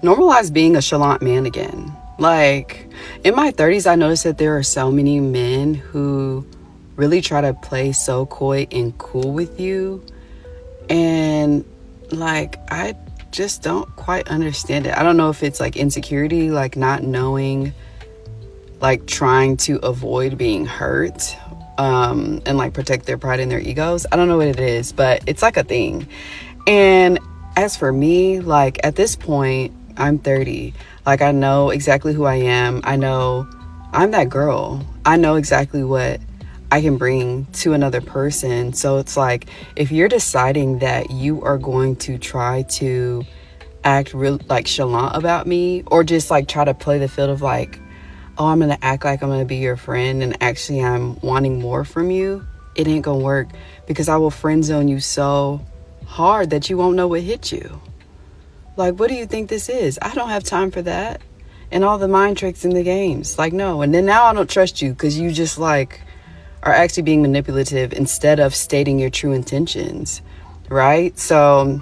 normalize being a chalant man again. Like, in my 30s, I noticed that there are so many men who really try to play so coy and cool with you. And, like, I just don't quite understand it. I don't know if it's, like, insecurity, like, not knowing, like, trying to avoid being hurt, and, like, protect their pride and their egos. I don't know what it is, but it's, like, a thing. And as for me, like, at this point, I'm 30. Like, I know exactly who I am. I know I'm that girl. I know exactly what I can bring to another person. So it's like, if you're deciding that you are going to try to act real, like, chalant about me, or just, like, try to play the field of, like, oh, I'm gonna act like I'm gonna be your friend and actually I'm wanting more from you, it ain't gonna work, because I will friend zone you so hard that you won't know what hit you. Like, what do you think this is? I don't have time for that. And all the mind tricks in the games. Like, no. And then now I don't trust you because you just, like, are actually being manipulative instead of stating your true intentions. Right? So,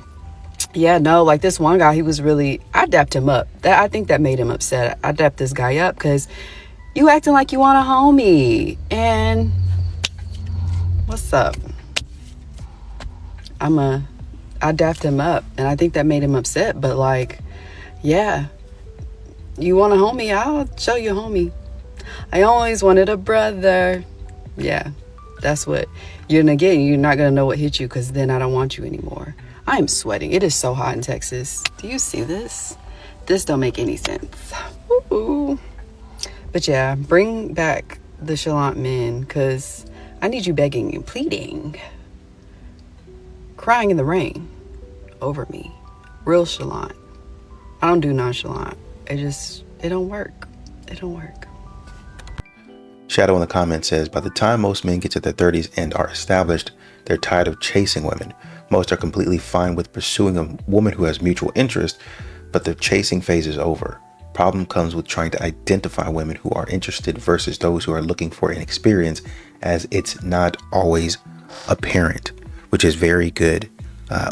yeah, no, like, this one guy, he was really, I dapped him up. I think that made him upset. I dapped this guy up because you acting like you want a homie. And what's up? I dapped him up, and I think that made him upset. But, like, yeah, you want a homie? I'll show you a homie. I always wanted a brother. Yeah, that's what you're gonna get. You're not gonna know what hit you, because then I don't want you anymore. I am sweating. It is so hot in Texas. Do you see this? This don't make any sense. Woo-hoo. But yeah, bring back the chalant men, because I need you begging and pleading, crying in the rain over me. Real chalant. I don't do nonchalant. It don't work. It don't work. Shadow in the comments says, by the time most men get to their 30s and are established, they're tired of chasing women. Most are completely fine with pursuing a woman who has mutual interest, but the chasing phase is over. Problem comes with trying to identify women who are interested versus those who are looking for an experience, as it's not always apparent, which is very good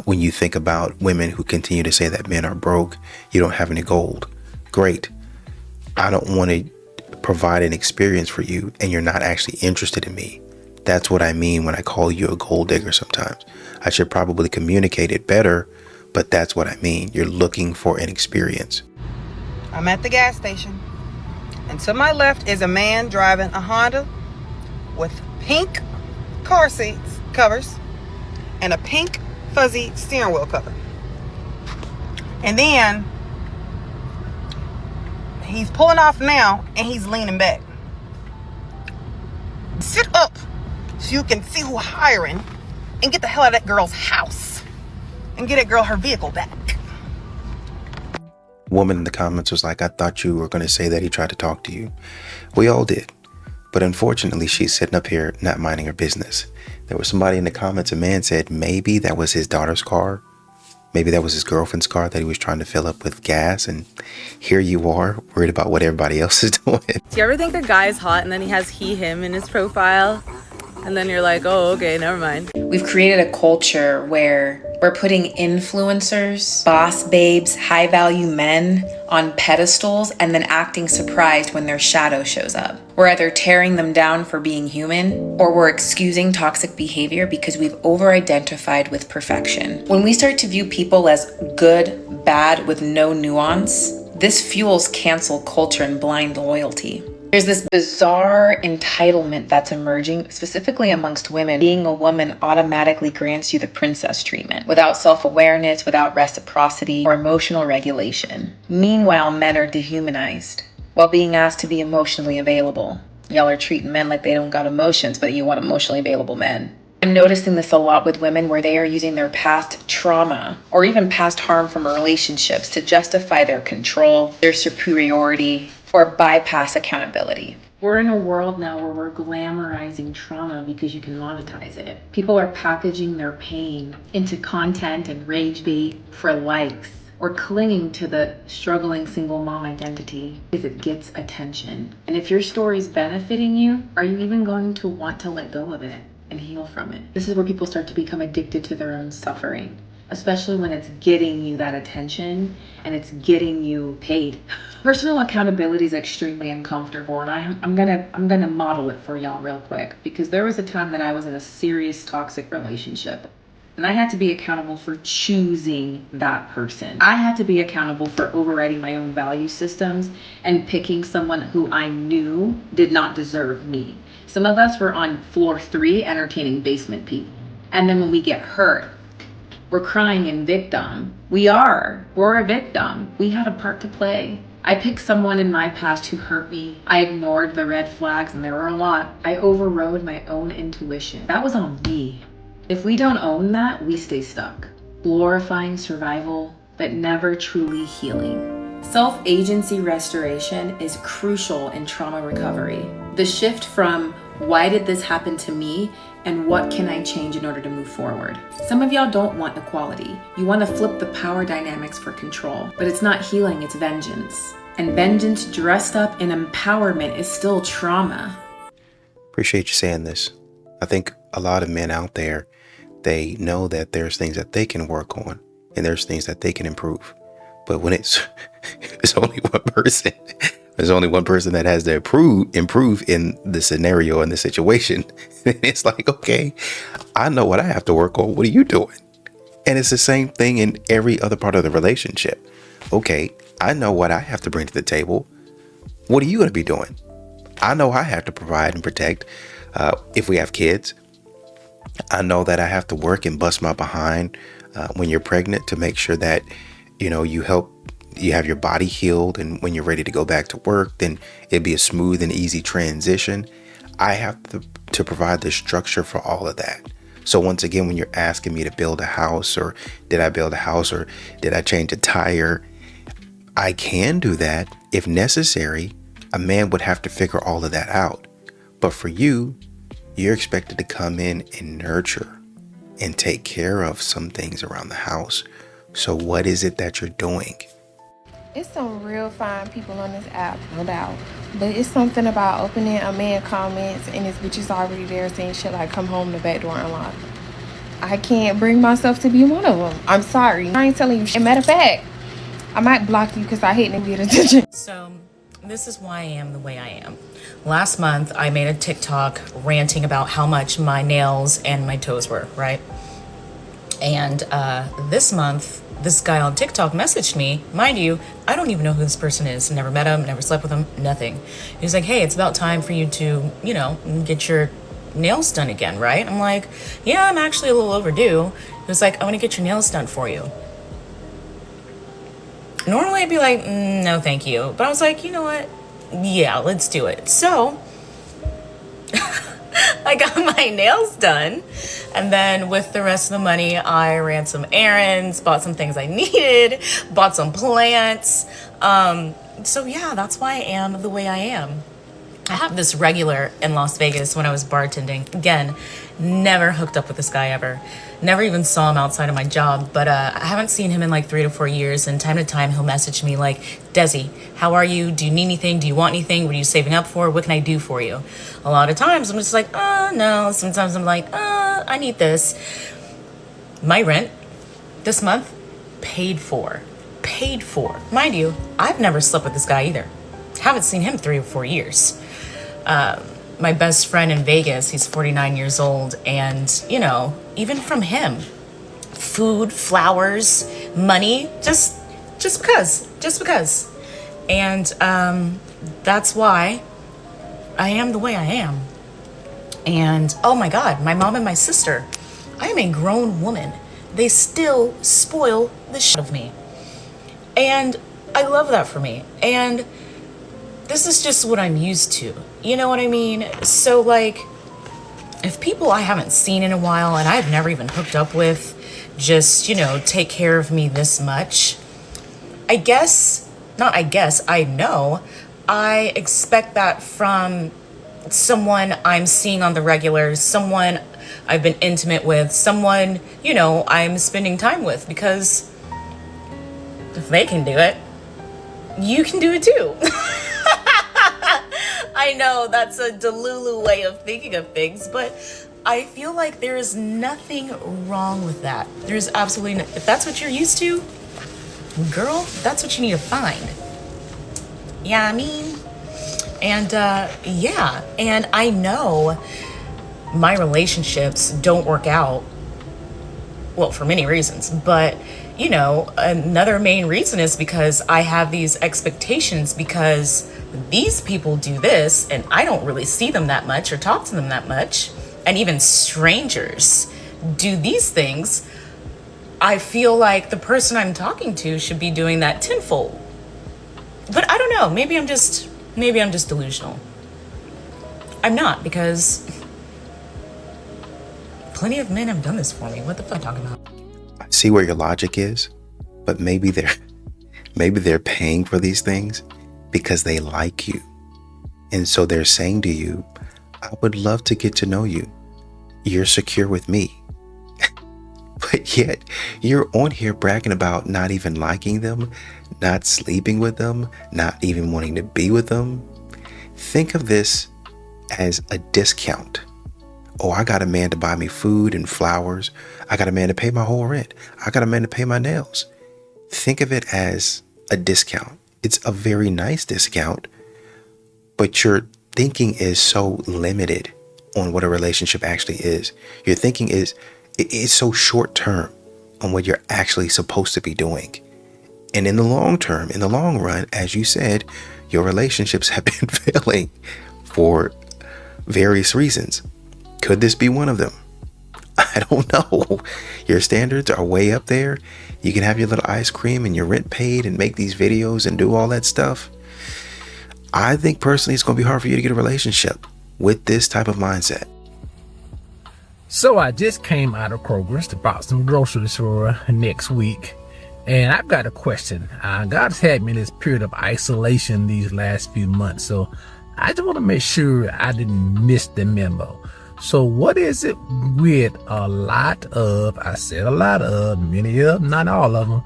when you think about women who continue to say that men are broke, you don't have any gold. Great. I don't want to provide an experience for you and you're not actually interested in me. That's what I mean when I call you a gold digger sometimes. I should probably communicate it better, but that's what I mean. You're looking for an experience. I'm at the gas station, and to my left is a man driving a Honda with pink car seats covers and a pink fuzzy steering wheel cover. And then he's pulling off now, and he's leaning back. Sit up so you can see who's hiring, and get the hell out of that girl's house and get that girl her vehicle back. Woman in the comments was like, I thought you were going to say that he tried to talk to you. We all did. But unfortunately, she's sitting up here not minding her business. There was somebody in the comments, a man said maybe that was his daughter's car. Maybe that was his girlfriend's car that he was trying to fill up with gas. And here you are, worried about what everybody else is doing. Do you ever think a guy is hot and then he has he, him in his profile? And then you're like, oh, okay, never mind. We've created a culture where we're putting influencers, boss babes, high value men on pedestals and then acting surprised when their shadow shows up. We're either tearing them down for being human, or we're excusing toxic behavior because we've over-identified with perfection. When we start to view people as good, bad, with no nuance, this fuels cancel culture and blind loyalty. There's this bizarre entitlement that's emerging, specifically amongst women. Being a woman automatically grants you the princess treatment, without self-awareness, without reciprocity or emotional regulation. Meanwhile, men are dehumanized while being asked to be emotionally available. Y'all are treating men like they don't got emotions, but you want emotionally available men. I'm noticing this a lot with women, where they are using their past trauma or even past harm from relationships to justify their control, their superiority, or bypass accountability. We're in a world now where we're glamorizing trauma because you can monetize it. People are packaging their pain into content and rage bait for likes, or clinging to the struggling single mom identity because it gets attention. And if your story's benefiting you, are you even going to want to let go of it and heal from it? This is where people start to become addicted to their own suffering. especially when it's getting you that attention and it's getting you paid. Personal accountability is extremely uncomfortable, and I'm gonna model it for y'all real quick, because there was a time that I was in a serious toxic relationship. And I had to be accountable for choosing that person. I had to be accountable for overriding my own value systems and picking someone who I knew did not deserve me. Some of us were on floor 3 entertaining basement people. And then when we get hurt, we're crying in victim. We're a victim. We had a part to play. I picked someone in my past who hurt me. I ignored the red flags, and there were a lot. I overrode my own intuition. That was on me. If we don't own that, we stay stuck, glorifying survival, but never truly healing. Self-agency restoration is crucial in trauma recovery. The shift from why did this happen to me and what can I change in order to move forward? Some of y'all don't want equality. You want to flip the power dynamics for control, but it's not healing, it's vengeance. And vengeance dressed up in empowerment is still trauma. Appreciate you saying this. I think a lot of men out there, they know that there's things that they can work on and there's things that they can improve. But when it's only one person, there's only one person that has to improve in the scenario and the situation. It's like, okay, I know what I have to work on. What are you doing? And it's the same thing in every other part of the relationship. Okay, I know what I have to bring to the table. What are you going to be doing? I know I have to provide and protect. If we have kids, I know that I have to work and bust my behind when you're pregnant to make sure that, you have your body healed. And when you're ready to go back to work, then it'd be a smooth and easy transition. I have to provide the structure for all of that. So once again, when you're asking me to build a house, or did I build a house, or did I change a tire? I can do that if necessary. A man would have to figure all of that out. But for you, you're expected to come in and nurture and take care of some things around the house. So what is it that you're doing? It's some real fine people on this app, no doubt. But it's something about opening a man comments and his bitch is already there saying shit like, come home, the back door unlocked. I can't bring myself to be one of them. I'm sorry. I ain't telling you shit. Matter of fact, I might block you because I hate to get attention. So this is why I am the way I am. Last month, I made a TikTok ranting about how much my nails and my toes were, right? And this month, this guy on TikTok messaged me. Mind you, I don't even know who this person is. Never met him, never slept with him, nothing. He was like, hey, it's about time for you to, get your nails done again, right? I'm like, yeah, I'm actually a little overdue. He was like, I want to get your nails done for you. Normally I'd be like, no, thank you. But I was like, you know what? Yeah, let's do it. So I got my nails done. And then with the rest of the money, I ran some errands, bought some things I needed, bought some plants. So yeah, that's why I am the way I am. I have this regular in Las Vegas when I was bartending. Again, never hooked up with this guy ever. Never even saw him outside of my job, but I haven't seen him in like 3 to 4 years, and time to time he'll message me like, Desi, how are you? Do you need anything? Do you want anything? What are you saving up for? What can I do for you? A lot of times I'm just like, no. Sometimes I'm like, I need this. My rent this month, paid for. Mind you, I've never slept with this guy either. Haven't seen him 3 or 4 years. My best friend in Vegas, he's 49 years old, and, even from him, food, flowers, money, just because. And that's why I am the way I am. And, oh my God, my mom and my sister, I am a grown woman. They still spoil the shit of me. And I love that for me. And this is just what I'm used to. You know what I mean? So, like, if people I haven't seen in a while and I've never even hooked up with just, take care of me this much, I know I expect that from someone I'm seeing on the regular, someone I've been intimate with, someone, I'm spending time with, because if they can do it, you can do it too. I know that's a Delulu way of thinking of things, but I feel like there is nothing wrong with that. There's absolutely no, if that's what you're used to, girl, that's what you need to find. Yeah, I mean, and yeah, and I know my relationships don't work out, well, for many reasons, but you know, another main reason is because I have these expectations because these people do this and I don't really see them that much or talk to them that much. And even strangers do these things. I feel like the person I'm talking to should be doing that tenfold. But I don't know, maybe I'm just delusional. I'm not, because plenty of men have done this for me. What the fuck am I talking about? I see where your logic is, but maybe they're paying for these things because they like you. And so they're saying to you, I would love to get to know you. You're secure with me. But yet you're on here bragging about not even liking them, not sleeping with them, not even wanting to be with them. Think of this as a discount. Oh, I got a man to buy me food and flowers. I got a man to pay my whole rent. I got a man to pay my nails. Think of it as a discount. It's a very nice discount, but your thinking is so limited on what a relationship actually is. Your thinking is so short term on what you're actually supposed to be doing. And in the long term, in the long run, as you said, your relationships have been failing for various reasons. Could this be one of them? I don't know. Your standards are way up there. You can have your little ice cream and your rent paid and make these videos and do all that stuff. I think personally it's going to be hard for you to get a relationship with this type of mindset. So I just came out of Kroger's to buy some groceries for next week. And I've got a question. God's had me in this period of isolation these last few months. So I just want to make sure I didn't miss the memo. So what is it with a lot of, I said a lot of, many of them, not all of them,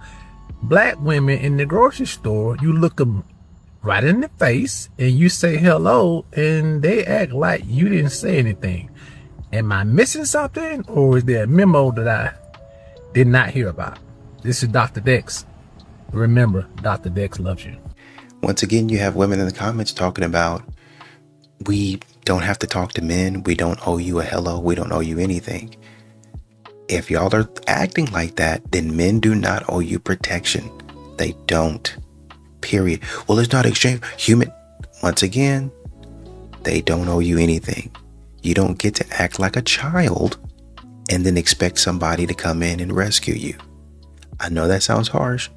black women in the grocery store, you look them right in the face and you say hello and they act like you didn't say anything. Am I missing something, or is there a memo that I did not hear about? This is Dr. Dex. Remember, Dr. Dex loves you. Once again, you have women in the comments talking about, we don't have to talk to men. We don't owe you a hello. We don't owe you anything. If y'all are acting like that, then men do not owe you protection. They don't. Period. Well, it's not exchange. Human. Once again, they don't owe you anything. You don't get to act like a child and then expect somebody to come in and rescue you. I know that sounds harsh,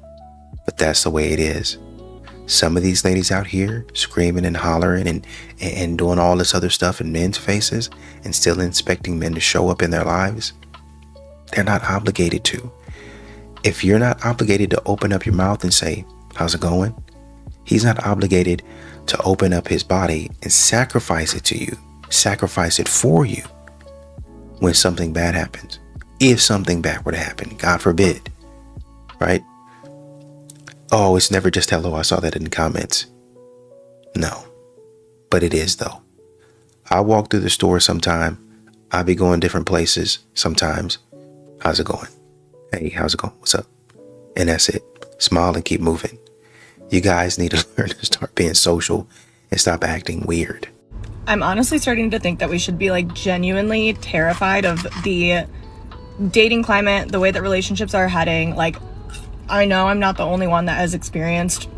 but that's the way it is. Some of these ladies out here screaming and hollering and doing all this other stuff in men's faces and still expecting men to show up in their lives, they're not obligated to. If you're not obligated to open up your mouth and say, how's it going? He's not obligated to open up his body and sacrifice it to you, sacrifice it for you when something bad happens. If something bad were to happen, God forbid, right? Oh, it's never just hello. I saw that in the comments. No, but it is though. I walk through the store sometime. I be going different places sometimes. How's it going? Hey, how's it going? What's up? And that's it. Smile and keep moving. You guys need to learn to start being social and stop acting weird. I'm honestly starting to think that we should be like genuinely terrified of the dating climate, the way that relationships are heading. Like, I know I'm not the only one that has experienced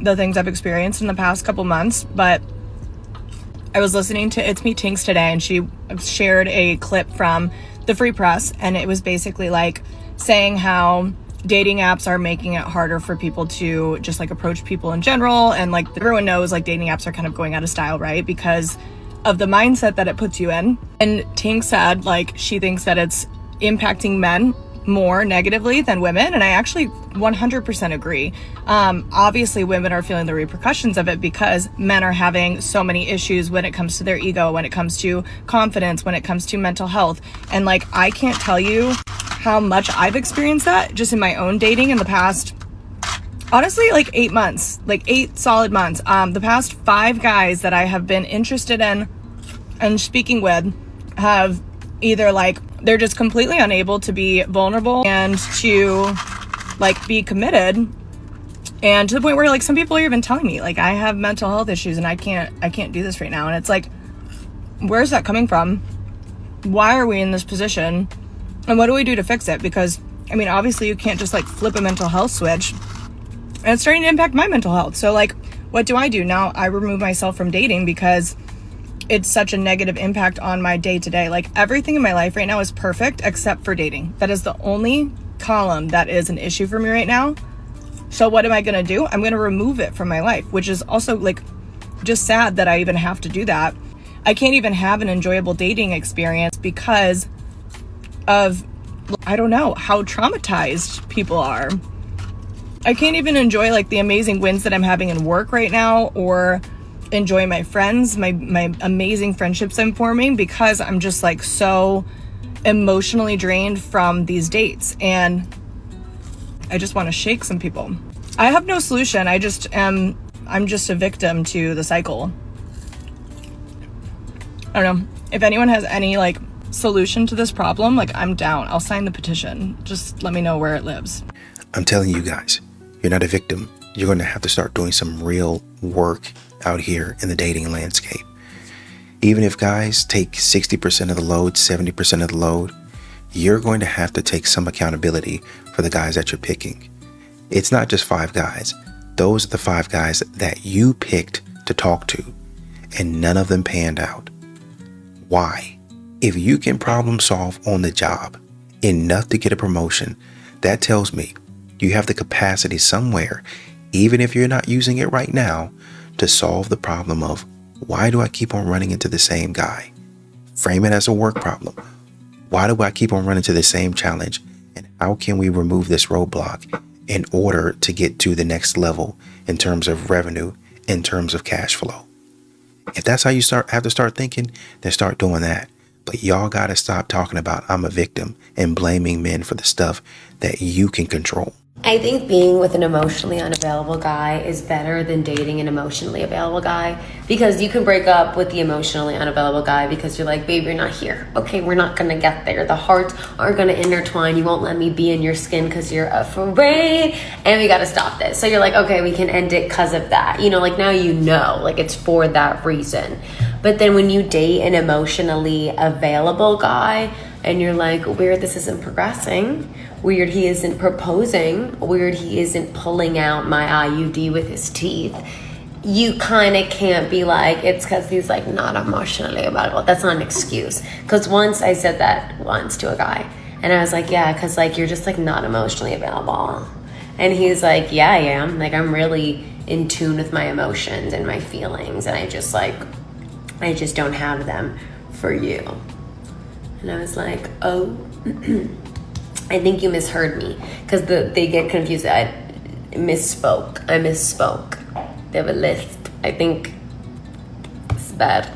the things I've experienced in the past couple months, but I was listening to It's Me Tinks today, and she shared a clip from the Free Press, and it was basically like saying how dating apps are making it harder for people to just like approach people in general, and like everyone knows like dating apps are kind of going out of style, right, because of the mindset that it puts you in. And Tink said like she thinks that it's impacting men more negatively than women, and I actually 100% agree. Obviously women are feeling the repercussions of it because men are having so many issues when it comes to their ego, when it comes to confidence, when it comes to mental health, and like I can't tell you how much I've experienced that just in my own dating in the past, honestly, like 8 months, like 8 solid months. The past 5 guys that I have been interested in and speaking with have either like, they're just completely unable to be vulnerable and to like be committed. And to the point where like some people are even telling me like, I have mental health issues and I can't do this right now. And it's like, where's that coming from? Why are we in this position? And what do we do to fix it? Because I mean, obviously you can't just like flip a mental health switch, and it's starting to impact my mental health. So like, what do? Now I remove myself from dating because it's such a negative impact on my day-to-day. Like everything in my life right now is perfect except for dating. That is the only column that is an issue for me right now. So what am I going to do? I'm going to remove it from my life, which is also like just sad that I even have to do that. I can't even have an enjoyable dating experience because of, I don't know, how traumatized people are. I can't even enjoy like the amazing wins that I'm having in work right now, or enjoy my friends, my amazing friendships I'm forming, because I'm just like so emotionally drained from these dates. And I just want to shake some people. I have no solution. I'm just a victim to the cycle. I don't know. If anyone has any like solution to this problem, like I'm down. I'll sign the petition. Just let me know where it lives. I'm telling you guys, you're not a victim. You're going to have to start doing some real work out here in the dating landscape. Even if guys take 60% of the load, 70% of the load, you're going to have to take some accountability for the guys that you're picking. It's not just 5 guys. Those are the 5 guys that you picked to talk to, and none of them panned out. Why? If you can problem solve on the job enough to get a promotion, that tells me you have the capacity somewhere, even if you're not using it right now, to solve the problem of, why do I keep on running into the same guy? Frame it as a work problem. Why do I keep on running to the same challenge? And how can we remove this roadblock in order to get to the next level in terms of revenue, in terms of cash flow? If that's how you have to start thinking, then start doing that. But y'all got to stop talking about I'm a victim and blaming men for the stuff that you can control. I think being with an emotionally unavailable guy is better than dating an emotionally available guy, because you can break up with the emotionally unavailable guy because you're like, babe, you're not here. Okay, we're not going to get there. The hearts aren't going to intertwine. You won't let me be in your skin because you're afraid, and we got to stop this. So you're like, okay, we can end it because of that. You know, like now you know, like it's for that reason. But then when you date an emotionally available guy and you're like, weird, this isn't progressing. Weird, he isn't proposing. Weird, he isn't pulling out my IUD with his teeth. You kind of can't be like, it's because he's like not emotionally available. That's not an excuse. Because once I said that once to a guy, and I was like, yeah, because like you're just like not emotionally available. And he's like, yeah, I am. Like I'm really in tune with my emotions and my feelings, and I just don't have them for you. And I was like, oh. I think you misheard me, because they get confused. I misspoke. They have a list. I think it's bad.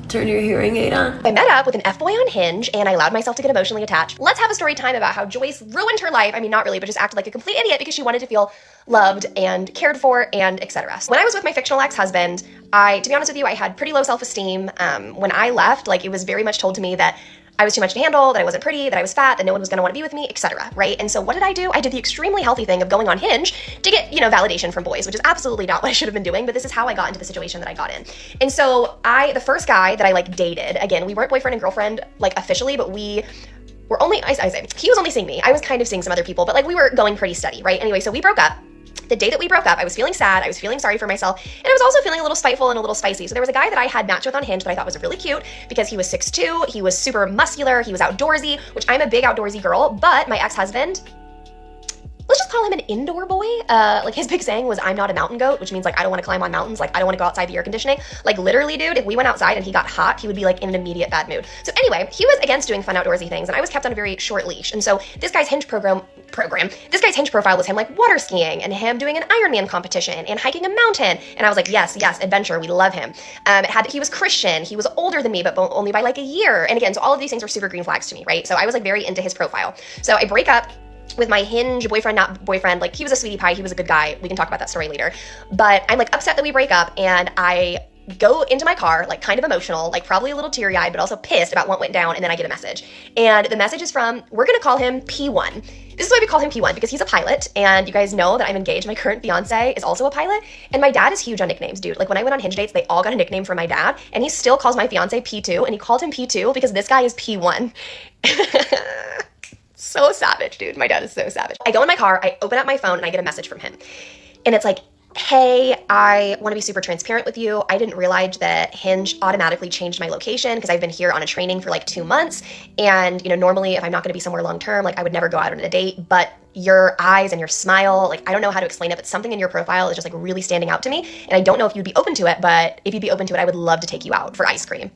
Turn your hearing aid on. I met up with an F-boy on Hinge, and I allowed myself to get emotionally attached. Let's have a story time about how Joyce ruined her life. I mean, not really, but just acted like a complete idiot because she wanted to feel loved and cared for and etc. When I was with my fictional ex-husband, to be honest with you, I had pretty low self-esteem. When I left, like it was very much told to me that I was too much to handle, that I wasn't pretty, that I was fat, that no one was going to want to be with me, etc., right? And so what did I do? I did the extremely healthy thing of going on Hinge to get, validation from boys, which is absolutely not what I should have been doing, but this is how I got into the situation that I got in. And so the first guy that I dated, again, we weren't boyfriend and girlfriend officially, but we were only, he was only seeing me. I was kind of seeing some other people, but we were going pretty steady, right? Anyway, so we broke up. The day that we broke up, I was feeling sad, I was feeling sorry for myself, and I was also feeling a little spiteful and a little spicy. So there was a guy that I had matched with on Hinge that I thought was really cute because he was 6'2", he was super muscular, he was outdoorsy, which I'm a big outdoorsy girl, but my ex-husband, let's just call him an indoor boy. His big saying was, I'm not a mountain goat, which means I don't want to climb on mountains, I don't want to go outside the air conditioning. Literally, dude, if we went outside and he got hot, he would be in an immediate bad mood. So anyway, he was against doing fun outdoorsy things, and I was kept on a very short leash. And so this guy's Hinge this guy's Hinge profile was him water skiing and him doing an Ironman competition and hiking a mountain. And I was like, yes, adventure, we love him. He was Christian, he was older than me, but only by a year. And again, so all of these things were super green flags to me, right? So I was very into his profile. So I break up with my Hinge boyfriend, not boyfriend, he was a sweetie pie, he was a good guy, we can talk about that story later, but I'm upset that we break up, and I go into my car, like kind of emotional, like probably a little teary-eyed, but also pissed about what went down, and then I get a message. And the message is from, we're gonna call him P1. This is why we call him P1, because he's a pilot, and you guys know that I'm engaged. My current fiance is also a pilot, and my dad is huge on nicknames, dude. Like when I went on Hinge dates, they all got a nickname from my dad, and he still calls my fiance P2, and he called him P2 because this guy is P1. So savage, dude. My dad is so savage. I go in my car, I open up my phone, and I get a message from him. And it's like, hey, I want to be super transparent with you. I didn't realize that Hinge automatically changed my location because I've been here on a training for like 2 months. And, you know, normally if I'm not going to be somewhere long term, like I would never go out on a date, but your eyes and your smile, like I don't know how to explain it, but something in your profile is just like really standing out to me. And I don't know if you'd be open to it, but if you'd be open to it, I would love to take you out for ice cream.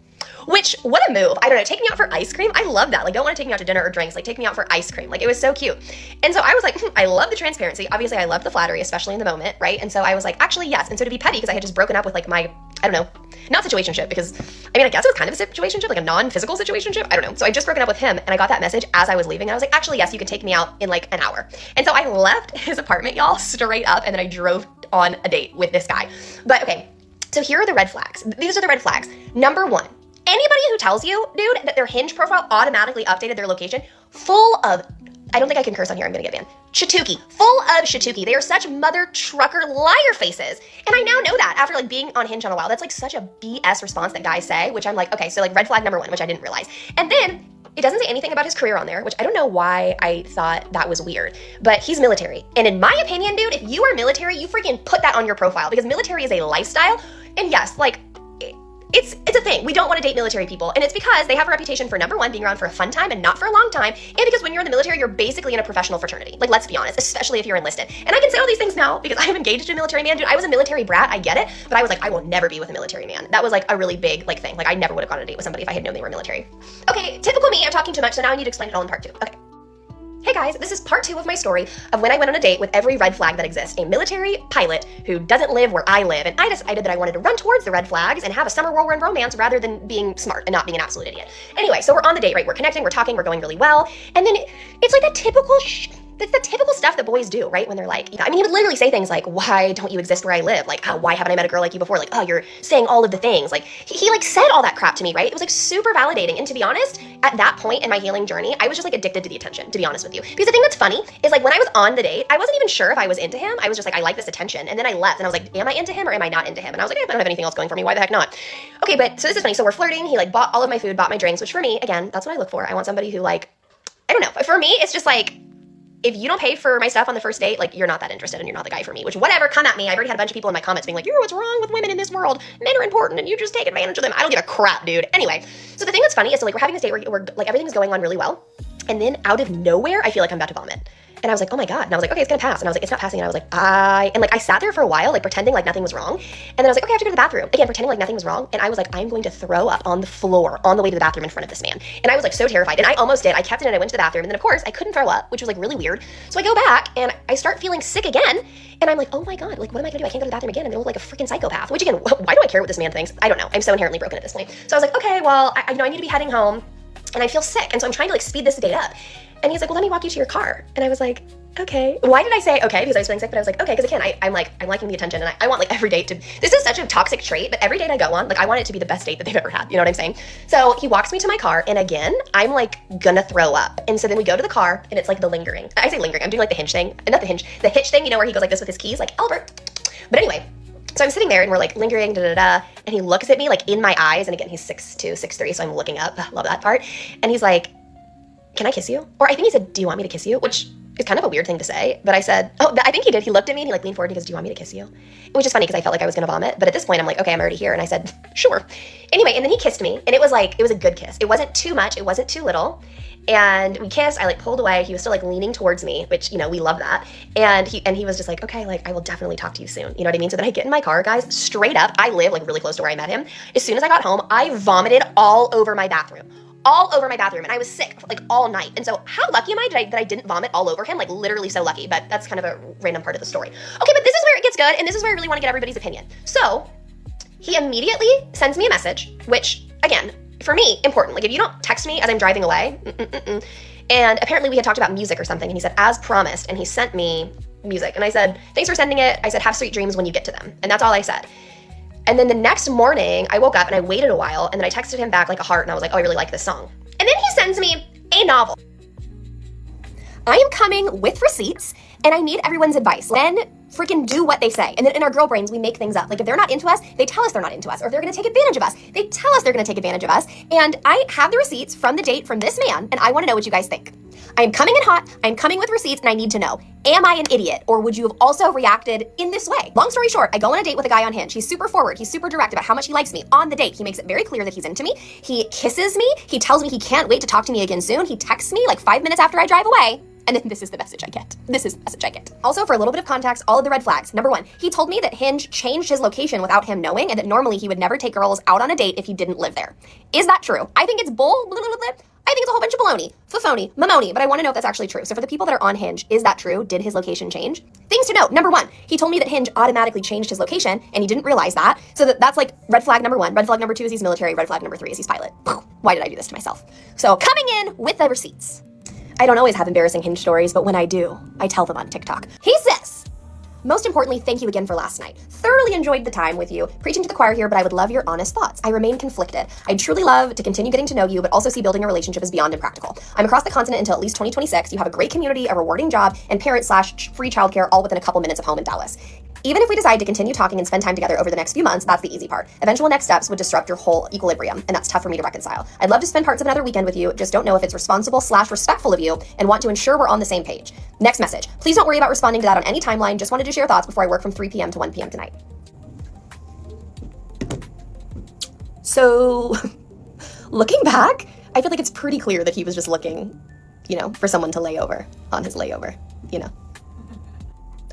Which, what a move. I don't know, take me out for ice cream? I love that. Like, don't want to take me out to dinner or drinks. Like, take me out for ice cream. Like, it was so cute. And so I was like, I love the transparency. Obviously, I love the flattery, especially in the moment, right? And so I was like, actually, yes. And so to be petty, because I had just broken up with like my, I don't know, not situationship, because, I mean, I guess it was kind of a situationship, like a non-physical situationship. I don't know. So I just broken up with him, and I got that message as I was leaving, and I was like, actually, yes, you can take me out in like an hour. And so I left his apartment, y'all, straight up, and then I drove on a date with this guy. But okay, so here are the red flags. These are the red flags. Number one, anybody who tells you, dude, that their Hinge profile automatically updated their location, full of, I don't think I can curse on here, I'm gonna get banned. Shatuki, full of Shatuki. They are such mother trucker liar faces. And I now know that after like being on Hinge on a while. That's like such a BS response that guys say, which I'm like, okay, so like red flag number one, which I didn't realize. And then it doesn't say anything about his career on there, which I don't know why I thought that was weird, but he's military. And in my opinion, dude, if you are military, you freaking put that on your profile, because military is a lifestyle. And yes, like, it's a thing. We don't want to date military people. And it's because they have a reputation for, number one, being around for a fun time and not for a long time. And because when you're in the military, you're basically in a professional fraternity. Like, let's be honest, especially if you're enlisted. And I can say all these things now because I'm engaged to a military man. Dude, I was a military brat. I get it. But I was like, I will never be with a military man. That was like a really big like thing. Like, I never would have gone on a date with somebody if I had known they were military. Okay, typical me. I'm talking too much. So now I need to explain it all in part two. Okay. Hey guys, this is part 2 of my story of when I went on a date with every red flag that exists. A military pilot who doesn't live where I live, and I decided that I wanted to run towards the red flags and have a summer whirlwind romance rather than being smart and not being an absolute idiot. Anyway, so we're on the date, right? We're connecting, we're talking, we're going really well, and then it's like that typical it's the typical stuff that boys do, right? When they're like, I mean, he would literally say things like, why don't you exist where I live? Like, oh, why haven't I met a girl like you before? Like, oh, you're saying all of the things. Like, he like said all that crap to me, right? It was like super validating. And to be honest, at that point in my healing journey, I was just like addicted to the attention, to be honest with you. Because the thing that's funny is like when I was on the date, I wasn't even sure if I was into him. I was just like, I like this attention. And then I left and I was like, am I into him or am I not into him? And I was like, I don't have anything else going for me. Why the heck not? Okay, but so this is funny. So we're flirting. He like bought all of my food, bought my drinks, which for me, again, that's what I look for. I want somebody who like, I don't know. For me, it's just like, if you don't pay for my stuff on the first date, like, you're not that interested and you're not the guy for me, which whatever, come at me. I've already had a bunch of people in my comments being like, what's wrong with women in this world? Men are important and you just take advantage of them. I don't give a crap, dude. Anyway, so the thing that's funny is, so like, we're having this date where we're like, everything's going on really well. And then out of nowhere, I feel like I'm about to vomit. And I was like, oh my God. And I was like, okay, it's gonna pass. And I was like, it's not passing. And I was like, I sat there for a while, like pretending like nothing was wrong. And then I was like, okay, I have to go to the bathroom. Again, pretending like nothing was wrong. And I was like, I'm going to throw up on the floor on the way to the bathroom in front of this man. And I was like so terrified. And I almost did. I kept it and I went to the bathroom. And then of course I couldn't throw up, which was like really weird. So I go back and I start feeling sick again. And I'm like, oh my God, like what am I gonna do? I can't go to the bathroom again. I'm gonna look like a freaking psychopath. Which again, why do I care what this man thinks? I don't know. I'm so inherently broken at this point. So I was like, okay, well, I know I need to be heading home and I feel sick. And so I'm trying to like speed this date up. And he's like, well, let me walk you to your car. And I was like, okay. Why did I say okay? Because I was feeling sick, but I was like, okay, because again, I'm liking the attention and I want like every date to, this is such a toxic trait, but every date I go on, like I want it to be the best date that they've ever had. You know what I'm saying? So he walks me to my car and again, I'm like gonna throw up. And so then we go to the car and it's like the lingering. I say lingering, I'm doing like the hinge thing, not the hinge, the hitch thing, you know, where he goes like this with his keys, like Albert. But anyway, so I'm sitting there and we're like lingering, and he looks at me like in my eyes. And again, he's 6'2", 6'3", so I'm looking up, love that part. And he's like, can I kiss you? Or I think he said, do you want me to kiss you? Which is kind of a weird thing to say, but I said, oh, I think he did. He looked at me and he like leaned forward and he goes, do you want me to kiss you? Which is funny because I felt like I was gonna vomit, but at this point I'm like, okay, I'm already here. And I said, sure. Anyway, and then he kissed me and it was a good kiss. It wasn't too much, it wasn't too little. And we kissed, I like pulled away. He was still like leaning towards me, which, you know, we love that. And he was just like, okay, like I will definitely talk to you soon. You know what I mean? So then I get in my car, guys, straight up. I live like really close to where I met him. As soon as I got home, I vomited all over my bathroom. And I was sick like all night. And so how lucky am I that I didn't vomit all over him? Like literally so lucky, but that's kind of a random part of the story. Okay, but this is where it gets good, and this is where I really want to get everybody's opinion. So he immediately sends me a message, which again, for me, important. Like if you don't text me as I'm driving away, and apparently we had talked about music or something, and he said, as promised, and he sent me music. And I said, thanks for sending it. I said, have sweet dreams when you get to them. And that's all I said. And then the next morning, I woke up and I waited a while, and then I texted him back like a heart, and I was like, oh, I really like this song. And then he sends me a novel. I am coming with receipts, and I need everyone's advice. Then freaking do what they say. And then in our girl brains, we make things up. Like if they're not into us, they tell us they're not into us. Or if they're gonna take advantage of us, they tell us they're gonna take advantage of us. And I have the receipts from the date from this man, and I wanna know what you guys think. I am coming in hot, I'm coming with receipts, and I need to know, am I an idiot? Or would you have also reacted in this way? Long story short, I go on a date with a guy on Hinge. He's super forward, he's super direct about how much he likes me. On the date, he makes it very clear that he's into me. He kisses me, he tells me he can't wait to talk to me again soon. He texts me like 5 minutes after I drive away. And then this is the message I get. This is the message I get. Also, for a little bit of context, all of the red flags. Number 1, he told me that Hinge changed his location without him knowing, and that normally he would never take girls out on a date if he didn't live there. Is that true? I think it's bull. Blah, blah, blah, blah. I think it's a whole bunch of baloney, fafoni, mamoni, but I want to know if that's actually true. So for the people that are on Hinge, is that true? Did his location change? Things to note. Number 1, he told me that Hinge automatically changed his location, and he didn't realize that. So that's like red flag number 1. Red flag number 2 is he's military. Red flag number 3 is he's pilot. Why did I do this to myself? So coming in with the receipts. I don't always have embarrassing Hinge stories, but when I do, I tell them on TikTok. He says, most importantly, thank you again for last night. Thoroughly enjoyed the time with you. Preaching to the choir here, but I would love your honest thoughts. I remain conflicted. I'd truly love to continue getting to know you, but also see building a relationship as beyond impractical. I'm across the continent until at least 2026. You have a great community, a rewarding job, and parent/free childcare all within a couple minutes of home in Dallas. Even if we decide to continue talking and spend time together over the next few months, that's the easy part. Eventual next steps would disrupt your whole equilibrium, and that's tough for me to reconcile. I'd love to spend parts of another weekend with you, just don't know if it's responsible/respectful of you, and want to ensure we're on the same page. Next message. Please don't worry about responding to that on any timeline. Just wanted to share thoughts before I work from 3 p.m. to 1 p.m. tonight. So, looking back, I feel like it's pretty clear that he was just looking, for someone to lay over on his layover,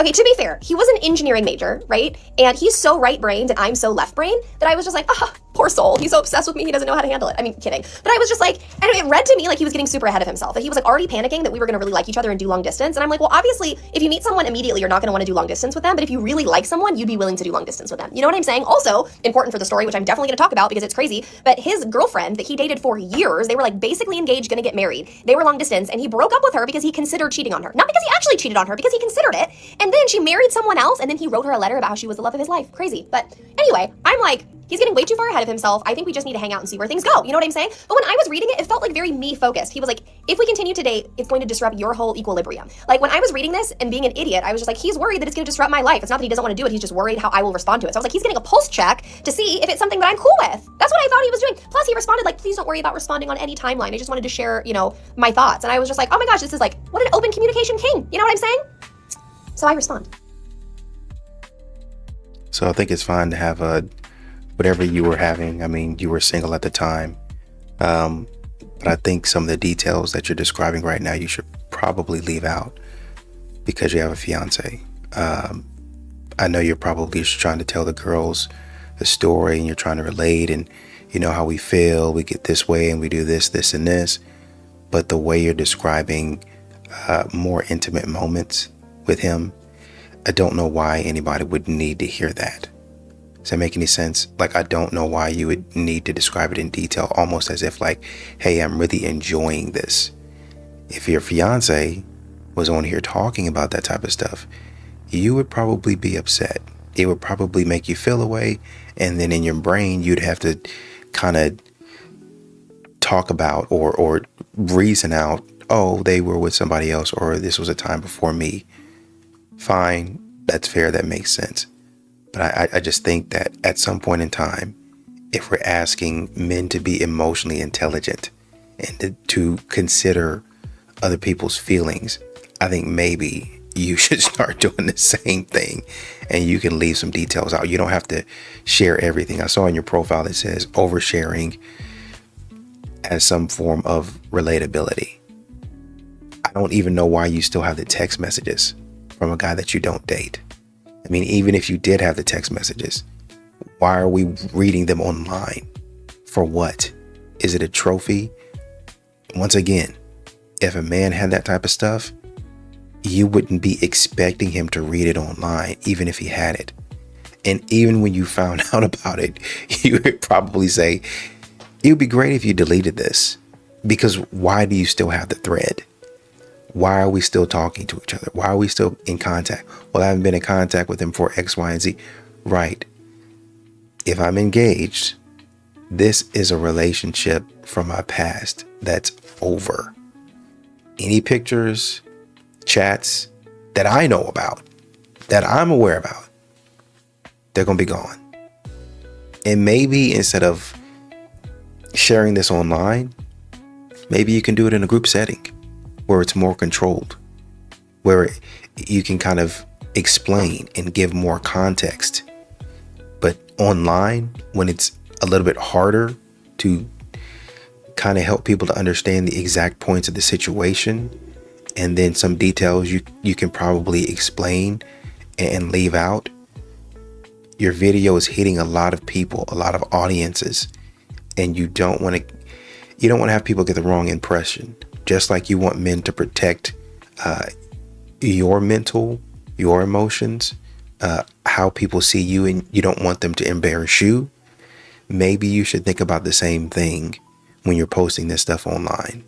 Okay, to be fair, he was an engineering major, right? And he's so right-brained and I'm so left-brained that I was just like, poor soul. He's so obsessed with me, he doesn't know how to handle it. I mean, kidding. But I was just like, and it read to me like he was getting super ahead of himself. That he was like already panicking that we were gonna really like each other and do long distance. And I'm like, well, obviously, if you meet someone immediately, you're not gonna wanna do long distance with them. But if you really like someone, you'd be willing to do long distance with them. You know what I'm saying? Also, important for the story, which I'm definitely gonna talk about because it's crazy, but his girlfriend that he dated for years, they were like basically engaged, gonna get married. They were long distance and he broke up with her because he considered cheating on her. Not because he actually cheated on her, because he considered it. And then she married someone else and then he wrote her a letter about how she was the love of his life. Crazy. But anyway, I'm like, he's getting way too far ahead of himself. I think we just need to hang out and see where things go. You know what I'm saying? But when I was reading it, it felt like very me focused. He was like, if we continue to date, it's going to disrupt your whole equilibrium. Like when I was reading this and being an idiot, I was just like, he's worried that it's going to disrupt my life. It's not that he doesn't want to do it. He's just worried how I will respond to it. So I was like, he's getting a pulse check to see if it's something that I'm cool with. That's what I thought he was doing. Plus he responded like, please don't worry about responding on any timeline. I just wanted to share, my thoughts. And I was just like, oh my gosh, this is like, what an open communication king. You know what I'm saying? So I respond. So I think it's fine to have whatever you were having. I mean, you were single at the time. But I think some of the details that you're describing right now, you should probably leave out because you have a fiance. I know you're probably just trying to tell the girls the story and you're trying to relate and you know how we feel. We get this way and we do this, this, and this. But the way you're describing more intimate moments with him, I don't know why anybody would need to hear that. Does that make any sense? Like, I don't know why you would need to describe it in detail, almost as if like, hey, I'm really enjoying this. If your fiance was on here talking about that type of stuff, you would probably be upset. It would probably make you feel away. And then in your brain, you'd have to kind of talk about or reason out, oh, they were with somebody else, or this was a time before me. Fine, that's fair, that makes sense. But I just think that at some point in time, if we're asking men to be emotionally intelligent and to consider other people's feelings, I think maybe you should start doing the same thing and you can leave some details out. You don't have to share everything. I saw in your profile it says oversharing as some form of relatability. I don't even know why you still have the text messages from a guy that you don't date. I mean, even if you did have the text messages, why are we reading them online? For what? Is it a trophy? Once again, if a man had that type of stuff, you wouldn't be expecting him to read it online, even if he had it. And even when you found out about it, you would probably say, it would be great if you deleted this. Because why do you still have the thread? Why are we still talking to each other? Why are we still in contact? Well, I haven't been in contact with him for X, Y, and Z. Right. if I'm engaged, this is a relationship from my past that's over. Any pictures, chats that I know about, that I'm aware about, they're going to be gone. And maybe instead of sharing this online, maybe you can do it in a group setting where it's more controlled, where you can kind of explain and give more context. But online, when it's a little bit harder to kind of help people to understand the exact points of the situation, and then some details you can probably explain and leave out, your video is hitting a lot of people, a lot of audiences, and you don't want to have people get the wrong impression. Just like you want men to protect your mental, your emotions, how people see you, and you don't want them to embarrass you. Maybe you should think about the same thing when you're posting this stuff online.